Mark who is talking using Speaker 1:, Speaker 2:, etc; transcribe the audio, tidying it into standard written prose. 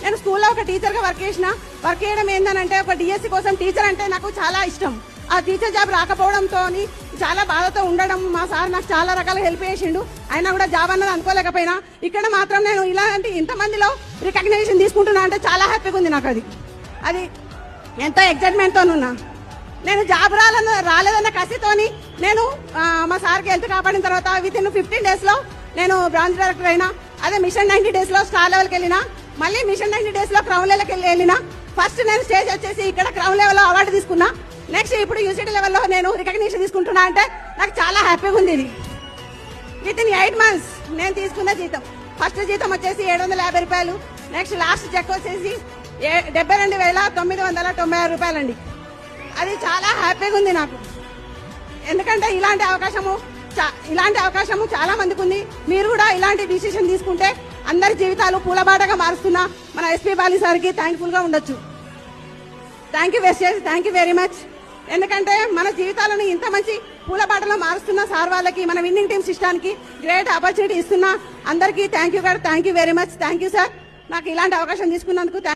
Speaker 1: నేను స్కూల్లో ఒక టీచర్గా వర్క్ చేయడం ఏంటంటే ఒక డిఎస్సి కోసం టీచర్ అంటే నాకు చాలా ఇష్టం. ఆ టీచర్ జాబ్ రాకపోవడంతో చాలా బాధతో ఉండడం, మా సార్ నాకు చాలా రకాల హెల్ప్ చేసిండు. అయినా కూడా జాబ్ అన్నది అనుకోలేకపోయినా ఇక్కడ మాత్రం నేను ఇలాంటి ఇంతమందిలో రికగ్నైజేషన్ తీసుకుంటున్నా అంటే చాలా హ్యాపీగా ఉంది నాకు. అది ఎంతో ఎక్సైట్మెంట్తో ఉన్నా. నేను జాబ్ రాలేదన్న కసితోని నేను మా సార్కి హెల్త్ కాపాడిన తర్వాత వితిన్ 15 days లో నేను బ్రాంచ్ డైరెక్టర్ అయినా. అదే మిషన్ 90 days లో స్టార్ లెవెల్కి వెళ్ళినా, మళ్ళీ మిషన్ 90 days లో క్రౌన్ లెవెల్కి వెళ్ళినా. ఫస్ట్ నేను స్టేజ్ వచ్చేసి ఇక్కడ క్రౌన్ లెవెల్లో అవార్డు తీసుకున్నా. నెక్స్ట్ ఇప్పుడు యూసిటీ లెవెల్లో నేను రికగ్నిషన్ తీసుకుంటున్నా అంటే నాకు చాలా హ్యాపీగా ఉంది. ఇది వితిన్ 8 months నేను తీసుకున్న జీతం. ఫస్ట్ జీతం వచ్చేసి 750 రూపాయలు. నెక్స్ట్ లాస్ట్ చెక్ వచ్చేసి 72,996 రూపాయలు అండి. అది చాలా హ్యాపీగా ఉంది నాకు. ఎందుకంటే ఇలాంటి అవకాశము చాలా మందికి ఉంది. మీరు కూడా ఇలాంటి డిసిషన్ తీసుకుంటే అందరి జీవితాలు పూలబాటగా మారుస్తున్నా మన ఎస్పీ బాలి సార్కి థ్యాంక్ఫుల్ గా ఉండొచ్చు. Thank you very much. ఎందుకంటే మన జీవితాలను ఇంత మంచి పూలబాటలో మారుస్తున్న సార్ వాళ్ళకి, మన విన్నింగ్ టీమ్ సిస్టానికి గ్రేట్ ఆపర్చునిటీ ఇస్తున్నా అందరికీ thank you very much. Thank you sir, నాకు ఇలాంటి అవకాశం తీసుకున్నందుకు.